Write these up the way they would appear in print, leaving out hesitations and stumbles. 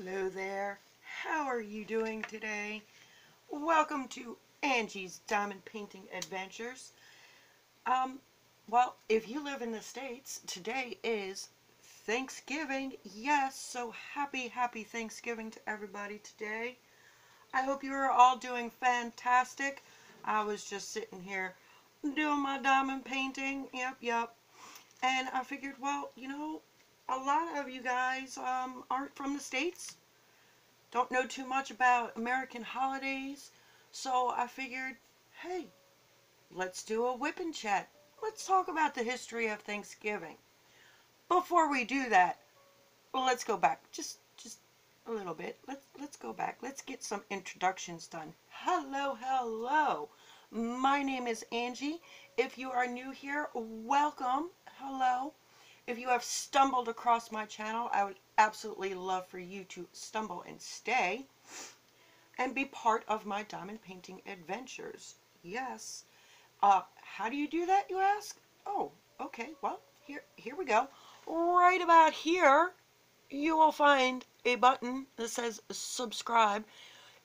Hello there. How are you doing today? Welcome to Angie's Diamond Painting Adventures. Well, if you live in the States, today is Thanksgiving. Yes, so happy Thanksgiving to everybody today. I hope you are all doing fantastic. I was just sitting here doing my diamond painting. Yep. And I figured, well, a lot of you guys aren't from the States. Don't know too much about American holidays, so I figured, hey, let's do a whip and chat. Let's talk about the history of Thanksgiving. Before we do that, let's go back just a little bit. Let's go back. Let's get some introductions done. Hello. My name is Angie. If you are new here, welcome. Hello. If you have stumbled across my channel, I would absolutely love for you to stumble and stay and be part of my diamond painting adventures. Yes. How do you do that, you ask? Oh, okay. Well, here we go. Right about here, you will find a button that says subscribe.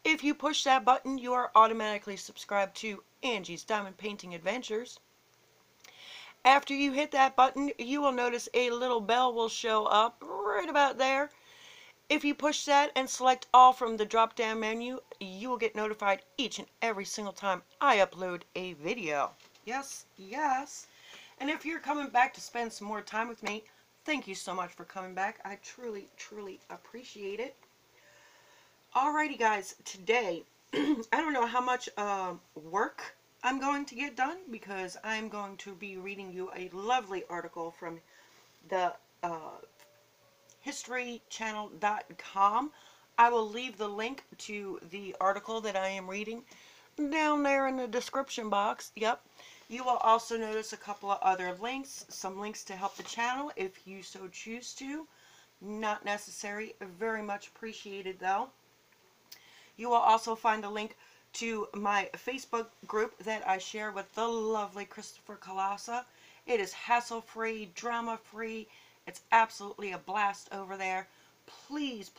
If you push that button, you are automatically subscribed to Angie's Diamond Painting Adventures. After you hit that button, you will notice a little bell will show up right about there. If you push that and select all from the drop down menu, you will get notified each and every single time I upload a video. Yes. And if you're coming back to spend some more time with me, thank you so much for coming back. I truly appreciate it. Alrighty guys, today, I don't know how much work I'm going to get done because I'm going to be reading you a lovely article from the historychannel.com. I will leave the link to the article that I am reading down there in the description box. Yep. You will also notice a couple of other links, some links to help the channel if you so choose to. Not necessary, very much appreciated though. You will also find a link to my Facebook group that I share with the lovely Christopher Kalasa. It is hassle-free, drama-free. It's absolutely a blast over there. Please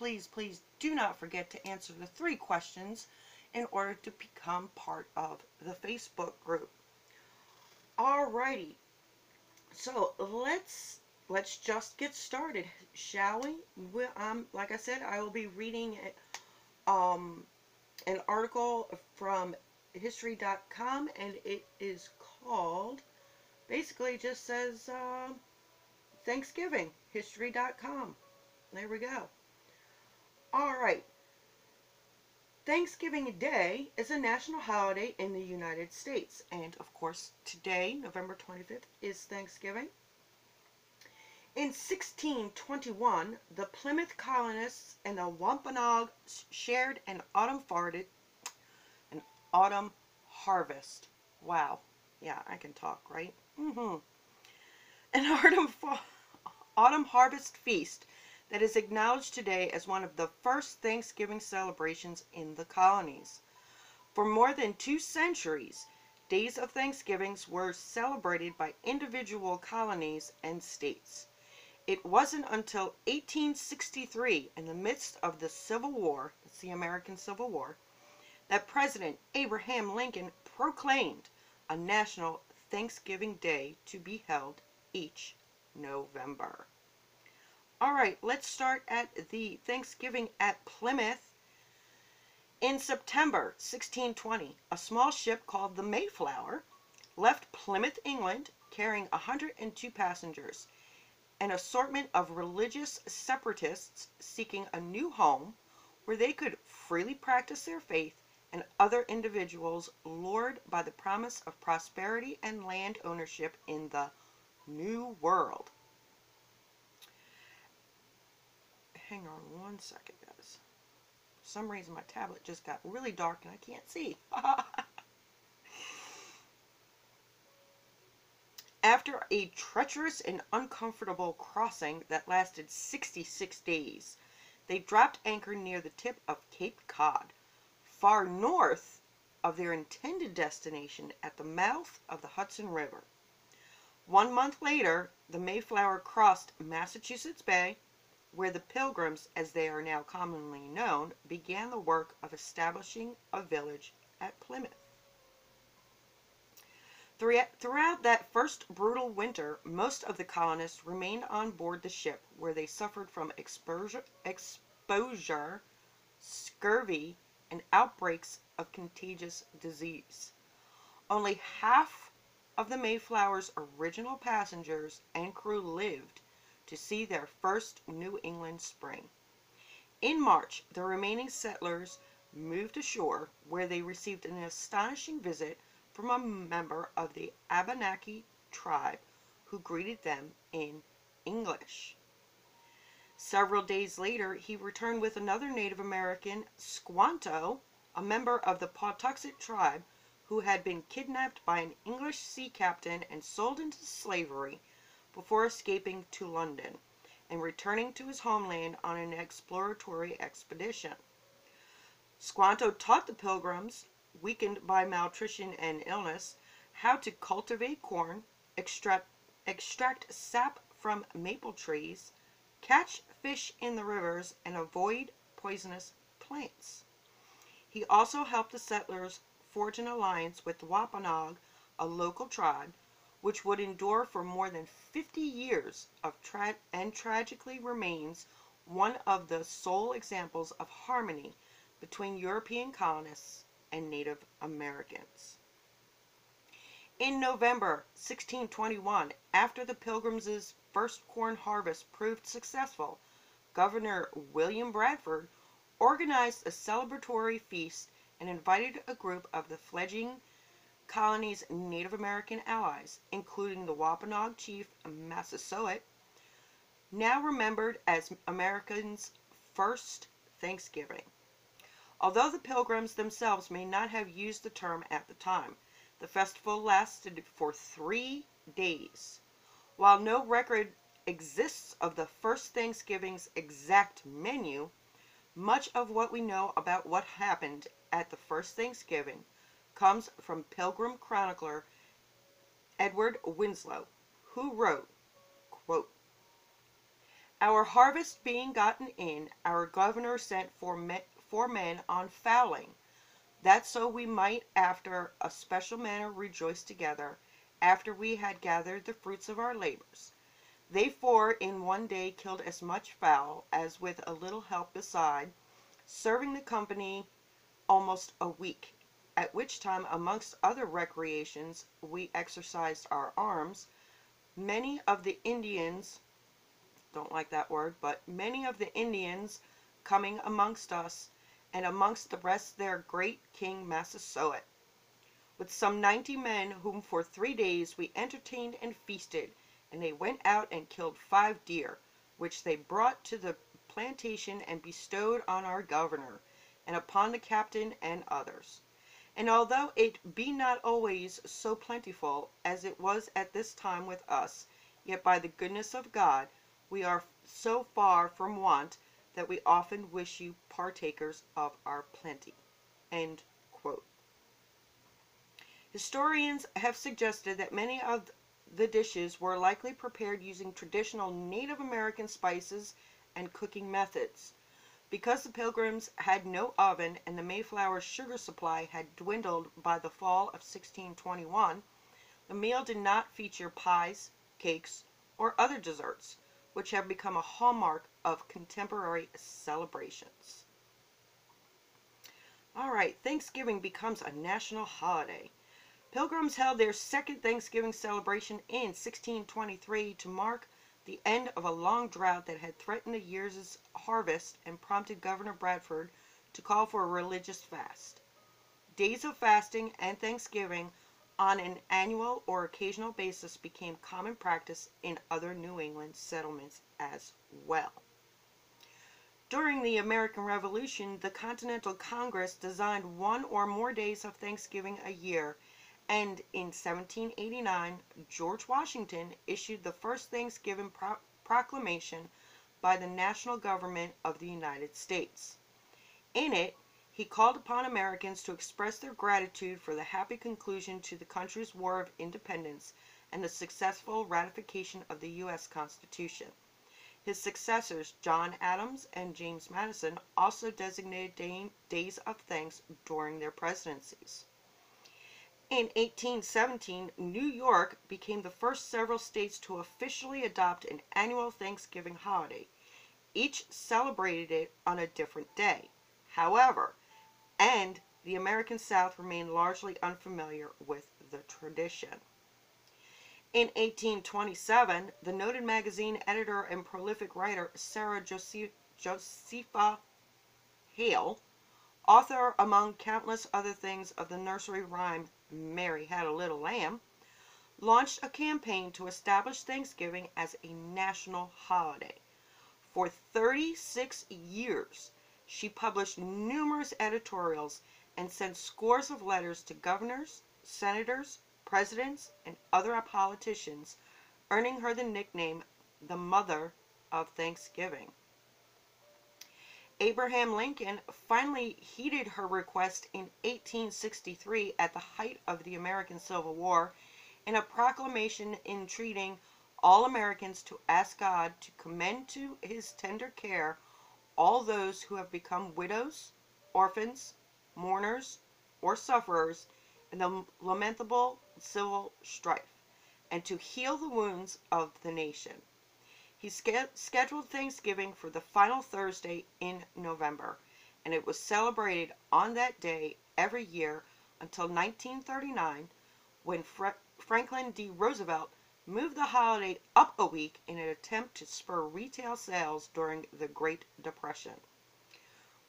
do not forget to answer the 3 questions in order to become part of the Facebook group. Alrighty, so let's just get started, shall we? Like I said, I will be reading an article from history.com, and it is called, basically just says Thanksgiving, history.com. There we go. Alright. Thanksgiving Day is a national holiday in the United States, and of course today, November 25th, is Thanksgiving. In 1621, the Plymouth colonists and the Wampanoag shared an autumn harvest. Wow. Yeah, I can talk, right? An autumn harvest feast that is acknowledged today as one of the first Thanksgiving celebrations in the colonies. For more than 2 centuries, days of Thanksgivings were celebrated by individual colonies and states. It wasn't until 1863, in the midst of the Civil War, that's the American Civil War, that President Abraham Lincoln proclaimed a national Thanksgiving Day to be held each November. Alright, let's start at the Thanksgiving at Plymouth. In September 1620, a small ship called the Mayflower left Plymouth, England, carrying 102 passengers. An assortment of religious separatists seeking a new home where they could freely practice their faith, and other individuals lured by the promise of prosperity and land ownership in the New World. Hang on one second, guys. For some reason my tablet just got really dark and I can't see. After a treacherous and uncomfortable crossing that lasted 66 days, they dropped anchor near the tip of Cape Cod, far north of their intended destination at the mouth of the Hudson River. 1 month later, the Mayflower crossed Massachusetts Bay, where the Pilgrims, as they are now commonly known, began the work of establishing a village at Plymouth. Throughout that first brutal winter, most of the colonists remained on board the ship, where they suffered from exposure, scurvy, and outbreaks of contagious disease. Only half of the Mayflower's original passengers and crew lived to see their first New England spring. In March, the remaining settlers moved ashore, where they received an astonishing visit from a member of the Abenaki tribe who greeted them in English. Several days later, he returned with another Native American, Squanto, a member of the Pawtuxet tribe, who had been kidnapped by an English sea captain and sold into slavery before escaping to London and returning to his homeland on an exploratory expedition. Squanto taught the Pilgrims, weakened by malnutrition and illness, how to cultivate corn, extract sap from maple trees, catch fish in the rivers, and avoid poisonous plants. He also helped the settlers forge an alliance with the Wampanoag, a local tribe, which would endure for more than 50 years and tragically remains one of the sole examples of harmony between European colonists and Native Americans. In November 1621, after the Pilgrims' first corn harvest proved successful, Governor William Bradford organized a celebratory feast and invited a group of the fledgling colony's Native American allies, including the Wampanoag chief Massasoit, now remembered as America's first Thanksgiving. Although the Pilgrims themselves may not have used the term at the time, the festival lasted for 3 days. While no record exists of the first Thanksgiving's exact menu, much of what we know about what happened at the first Thanksgiving comes from Pilgrim chronicler Edward Winslow, who wrote, quote, "Our harvest being gotten in, our governor sent for men on fowling, that so we might after a special manner rejoice together, after we had gathered the fruits of our labors. They four in one day killed as much fowl as with a little help beside, serving the company almost a week, at which time, amongst other recreations, we exercised our arms. Many of the Indians," don't like that word, but many of the Indians coming amongst us, and amongst the rest their great king Massasoit, with some 90 men, whom for 3 days we entertained and feasted, and they went out and killed 5 deer, which they brought to the plantation and bestowed on our governor, and upon the captain and others. And although it be not always so plentiful as it was at this time with us, yet by the goodness of God we are so far from want that we often wish you partakers of our plenty." End quote. Historians have suggested that many of the dishes were likely prepared using traditional Native American spices and cooking methods. Because the Pilgrims had no oven and the Mayflower's sugar supply had dwindled by the fall of 1621, the meal did not feature pies, cakes, or other desserts, which have become a hallmark of contemporary celebrations. Alright, Thanksgiving becomes a national holiday. Pilgrims held their second Thanksgiving celebration in 1623 to mark the end of a long drought that had threatened the year's harvest and prompted Governor Bradford to call for a religious fast. Days of fasting and Thanksgiving on an annual or occasional basis became common practice in other New England settlements as well. During the American Revolution, the Continental Congress designed 1 or more days of Thanksgiving a year, and in 1789, George Washington issued the first Thanksgiving Proclamation by the national government of the United States. In it, he called upon Americans to express their gratitude for the happy conclusion to the country's War of Independence and the successful ratification of the U.S. Constitution. His successors, John Adams and James Madison, also designated days of thanks during their presidencies. In 1817, New York became the first several states to officially adopt an annual Thanksgiving holiday. Each celebrated it on a different day. However, the American South remained largely unfamiliar with the tradition. In 1827, the noted magazine editor and prolific writer Sarah Josepha Hale, author among countless other things of the nursery rhyme Mary Had a Little Lamb, launched a campaign to establish Thanksgiving as a national holiday. For 36 years, she published numerous editorials and sent scores of letters to governors, senators, presidents, and other politicians, earning her the nickname the Mother of Thanksgiving. Abraham Lincoln finally heeded her request in 1863 at the height of the American Civil War in a proclamation entreating all Americans to ask God to commend to his tender care all those who have become widows, orphans, mourners, or sufferers in the lamentable civil strife, and to heal the wounds of the nation. He scheduled Thanksgiving for the final Thursday in November, and it was celebrated on that day every year until 1939, when Franklin D. Roosevelt moved the holiday up a week in an attempt to spur retail sales during the Great Depression.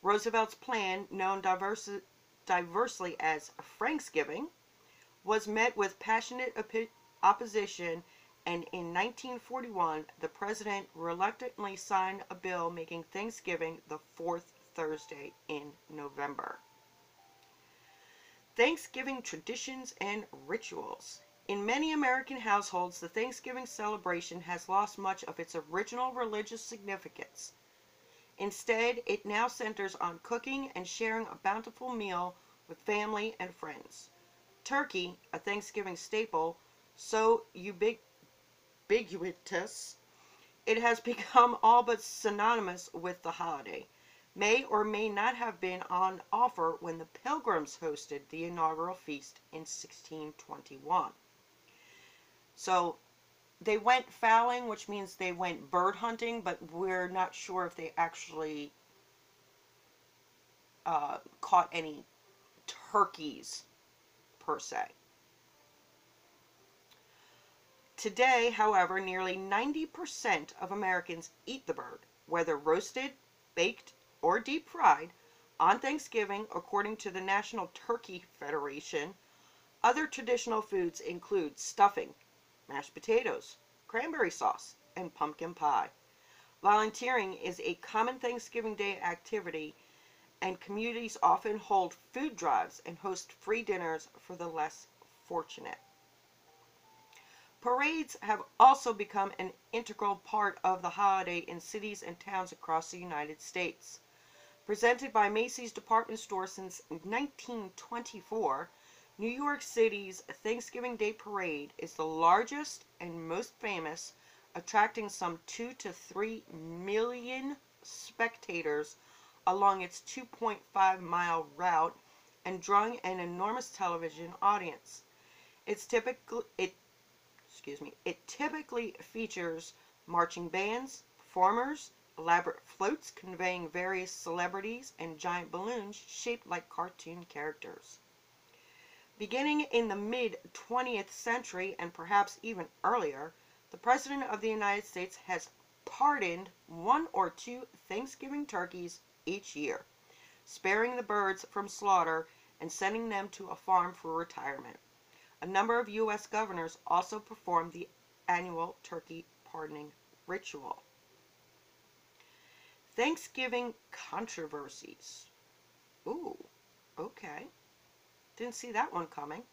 Roosevelt's plan, known diversely as Franksgiving, was met with passionate opposition, and in 1941, the president reluctantly signed a bill making Thanksgiving the fourth Thursday in November. Thanksgiving traditions and rituals. In many American households, the Thanksgiving celebration has lost much of its original religious significance. Instead, it now centers on cooking and sharing a bountiful meal with family and friends. Turkey, a Thanksgiving staple, so ubiquitous, it has become all but synonymous with the holiday, may or may not have been on offer when the Pilgrims hosted the inaugural feast in 1621. So they went fowling, which means they went bird hunting, but we're not sure if they actually caught any turkeys per se. Today, however, nearly 90% of Americans eat the bird, whether roasted, baked, or deep fried, on Thanksgiving, according to the National Turkey Federation. Other traditional foods include stuffing, mashed potatoes, cranberry sauce, and pumpkin pie. Volunteering is a common Thanksgiving Day activity, and communities often hold food drives and host free dinners for the less fortunate. Parades have also become an integral part of the holiday in cities and towns across the United States. Presented by Macy's department store since 1924, New York City's Thanksgiving Day Parade is the largest and most famous, attracting some 2 to 3 million spectators along its 2.5-mile route and drawing an enormous television audience. It typically features marching bands, performers, elaborate floats conveying various celebrities, and giant balloons shaped like cartoon characters. Beginning in the mid-20th century, and perhaps even earlier, the President of the United States has pardoned 1 or 2 Thanksgiving turkeys each year, sparing the birds from slaughter and sending them to a farm for retirement. A number of U.S. governors also perform the annual turkey pardoning ritual. Thanksgiving controversies. Ooh, okay. Didn't see that one coming.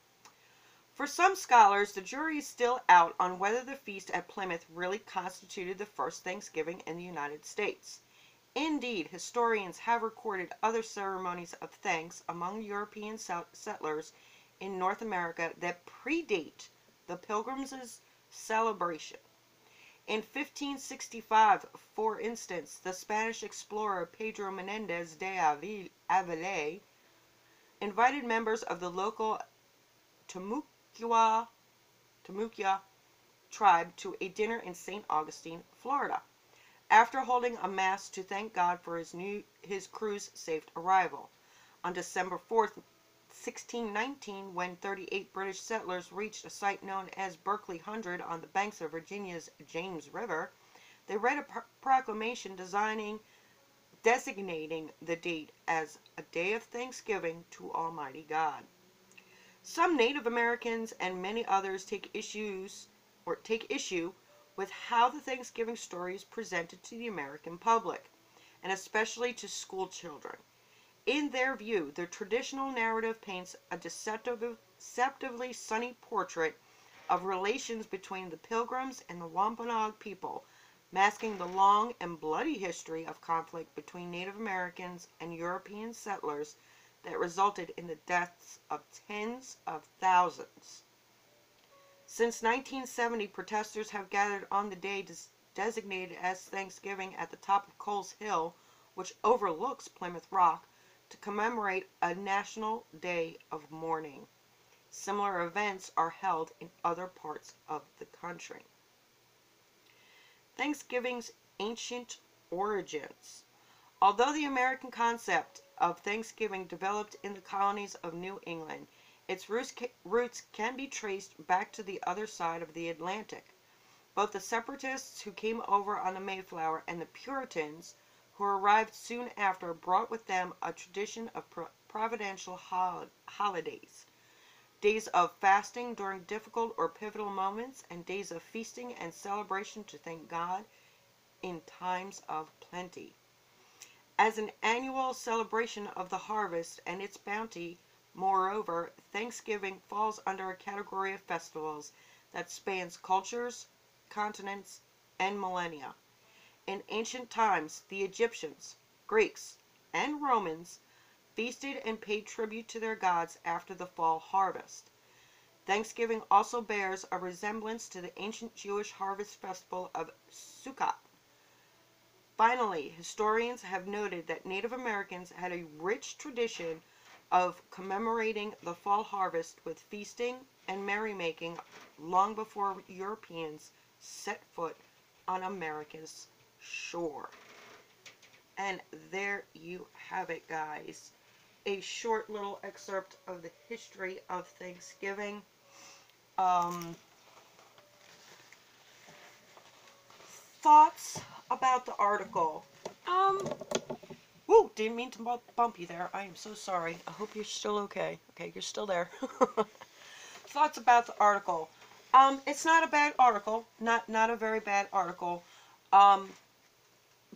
For some scholars, the jury is still out on whether the feast at Plymouth really constituted the first Thanksgiving in the United States. Indeed, historians have recorded other ceremonies of thanks among European settlers in North America that predate the Pilgrims' celebration. In 1565, for instance, the Spanish explorer Pedro Menendez de Avila invited members of the local Timucua tribe to a dinner in St. Augustine, Florida, after holding a mass to thank God for his crew's safe arrival. On December 4th, 1619, when 38 British settlers reached a site known as Berkeley Hundred on the banks of Virginia's James River, they read a proclamation designating the date as a day of thanksgiving to Almighty God. Some Native Americans and many others take issue with how the Thanksgiving story is presented to the American public, and especially to school children. In their view, the traditional narrative paints a deceptively sunny portrait of relations between the Pilgrims and the Wampanoag people, masking the long and bloody history of conflict between Native Americans and European settlers that resulted in the deaths of tens of thousands. Since 1970, protesters have gathered on the day designated as Thanksgiving at the top of Coles Hill, which overlooks Plymouth Rock, to commemorate a national day of mourning. Similar events are held in other parts of the country. Thanksgiving's ancient origins. Although the American concept of Thanksgiving developed in the colonies of New England, its roots can be traced back to the other side of the Atlantic. Both the separatists who came over on the Mayflower and the Puritans who arrived soon after brought with them a tradition of providential holidays, days of fasting during difficult or pivotal moments, and days of feasting and celebration to thank God in times of plenty. As an annual celebration of the harvest and its bounty, moreover, Thanksgiving falls under a category of festivals that spans cultures, continents, and millennia. In ancient times, the Egyptians, Greeks, and Romans feasted and paid tribute to their gods after the fall harvest. Thanksgiving also bears a resemblance to the ancient Jewish harvest festival of Sukkot. Finally, historians have noted that Native Americans had a rich tradition of commemorating the fall harvest with feasting and merrymaking long before Europeans set foot on America's shore. And there you have it, guys. A short little excerpt of the history of Thanksgiving. Thoughts about the article. Whoa, didn't mean to bump you there. I am so sorry. I hope you're still okay. Okay, you're still there. Thoughts about the article. It's not a bad article. Not a very bad article.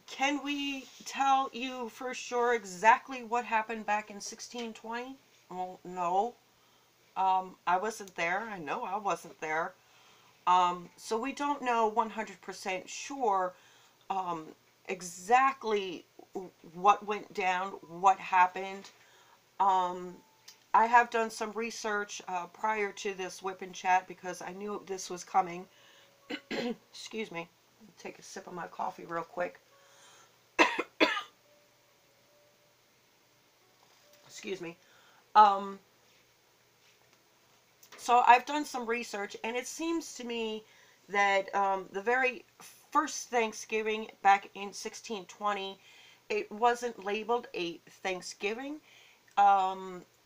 Can we tell you for sure exactly what happened back in 1620? Well, no. I wasn't there. I know I wasn't there. So we don't know 100% sure exactly what went down, what happened. I have done some research prior to this WIP and chat because I knew this was coming. Excuse me. Take a sip of my coffee real quick. Excuse me. So I've done some research, and it seems to me that the very first Thanksgiving back in 1620, it wasn't labeled a Thanksgiving.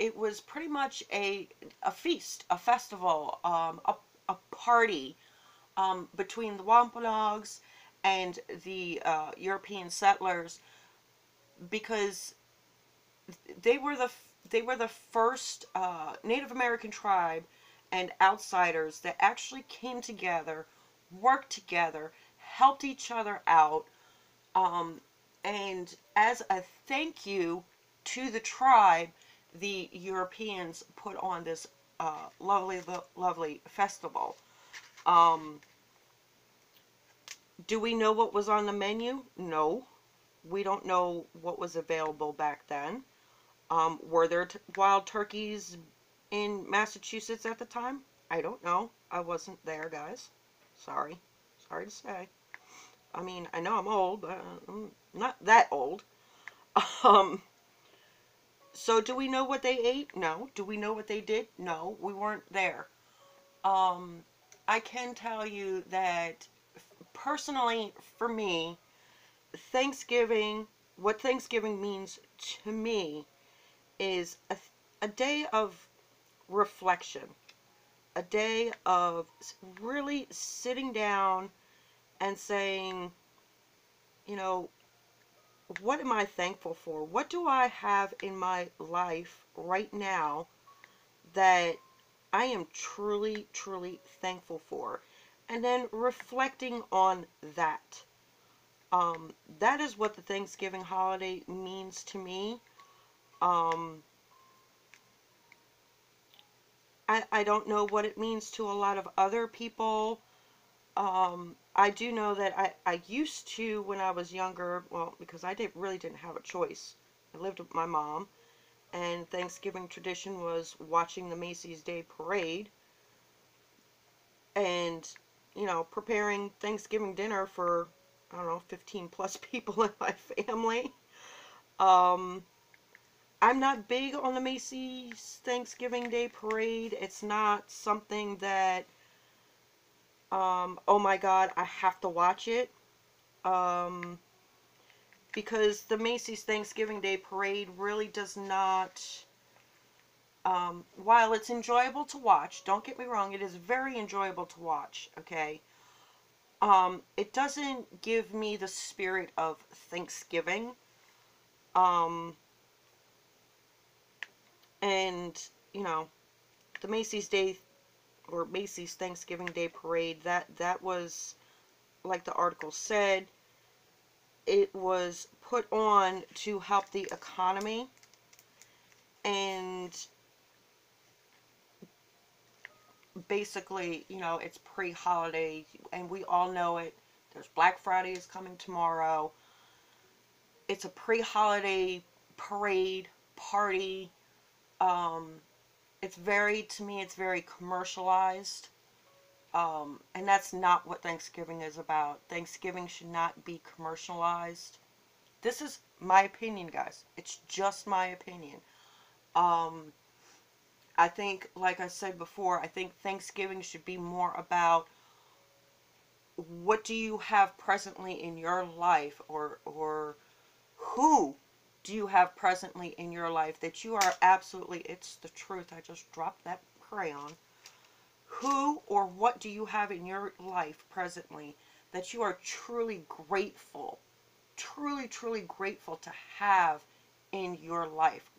It was pretty much a feast, a festival, a party between the Wampanoags and the European settlers, because they were the first Native American tribe and outsiders that actually came together, worked together, helped each other out, and as a thank you to the tribe, the Europeans put on this lovely festival. Do we know what was on the menu? No. We don't know what was available back then. Were there wild turkeys in Massachusetts at the time? I don't know. I wasn't there, guys. Sorry. Sorry to say. I mean, I know I'm old, but I'm not that old. Um, so do we know what they ate? No. Do we know what they did? No. We weren't there. Um, I can tell you that personally, for me, Thanksgiving, what Thanksgiving means to me is a day of reflection, a day of really sitting down and saying, you know, what am I thankful for? What do I have in my life right now that I am truly, truly thankful for? And then reflecting on that. That is what the Thanksgiving holiday means to me. Um, I don't know what it means to a lot of other people. I do know that I used to, when I was younger, well, because I really didn't have a choice. I lived with my mom, and Thanksgiving tradition was watching the Macy's Day Parade and, you know, preparing Thanksgiving dinner for, I don't know, 15 plus people in my family. Um, I'm not big on the Macy's Thanksgiving Day Parade. It's not something that, oh my God, I have to watch it. Um, because the Macy's Thanksgiving Day Parade really does not, while it's enjoyable to watch, don't get me wrong, it is very enjoyable to watch, okay? It doesn't give me the spirit of Thanksgiving. Um, and, you know, the Macy's Day or Macy's Thanksgiving Day Parade, that was, like the article said, it was put on to help the economy, and basically, you know, it's pre-holiday, and we all know it. There's Black Friday is coming tomorrow. It's a pre-holiday parade, party. It's very, to me, it's very commercialized. And that's not what Thanksgiving is about. Thanksgiving should not be commercialized. This is my opinion, guys. It's just my opinion. Um, I think, like I said before, I think Thanksgiving should be more about what do you have presently in your life, or who do you have presently in your life that you are absolutely, it's the truth, I just dropped that crayon. Who or what do you have in your life presently that you are truly grateful, truly, truly grateful to have in your life?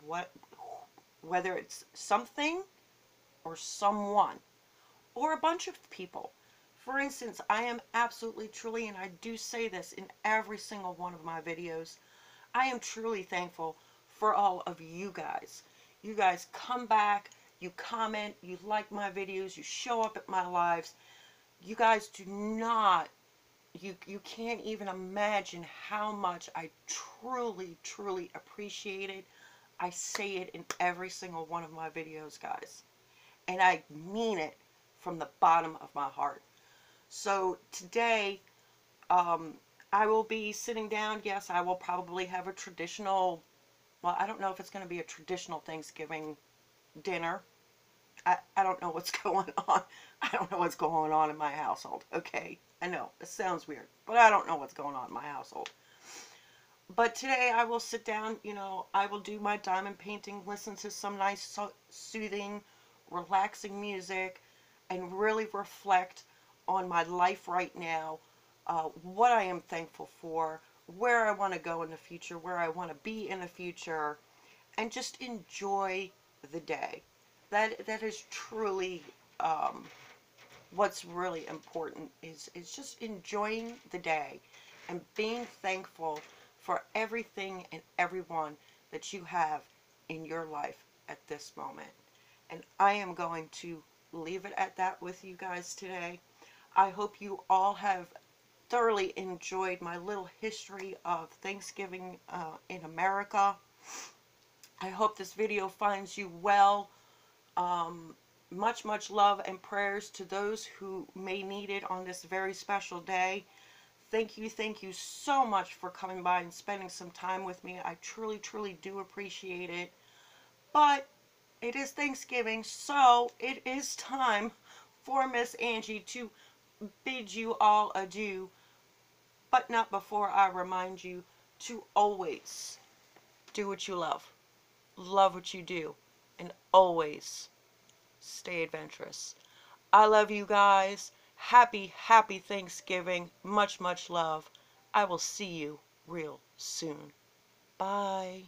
What, whether it's something or someone or a bunch of people. For instance, I am absolutely, truly, and I do say this in every single one of my videos, I am truly thankful for all of you guys. You guys come back, you comment, you like my videos, you show up at my lives. You guys do not, you can't even imagine how much I truly, truly appreciate it. I say it in every single one of my videos, guys. And I mean it from the bottom of my heart. So today, I will be sitting down. Yes, I will probably have a traditional, well, I don't know if it's going to be a traditional Thanksgiving dinner. I don't know what's going on. I don't know what's going on in my household. Okay, I know, it sounds weird, but I don't know what's going on in my household. But today I will sit down, you know, I will do my diamond painting, listen to some nice, soothing, relaxing music, and really reflect on my life right now, what I am thankful for, where I want to go in the future, where I want to be in the future, and just enjoy the day. That is truly, what's really important, is just enjoying the day and being thankful for everything and everyone that you have in your life at this moment. And I am going to leave it at that with you guys today. I hope you all have thoroughly enjoyed my little history of Thanksgiving in America. I hope this video finds you well. Much, much love and prayers to those who may need it on this very special day. Thank you so much for coming by and spending some time with me. I truly, truly do appreciate it. But it is Thanksgiving, so it is time for Miss Angie to bid you all adieu. But not before I remind you to always do what you love what you do, and always stay adventurous. I love you guys. Happy, happy Thanksgiving. Much, much love. I will see you real soon. Bye.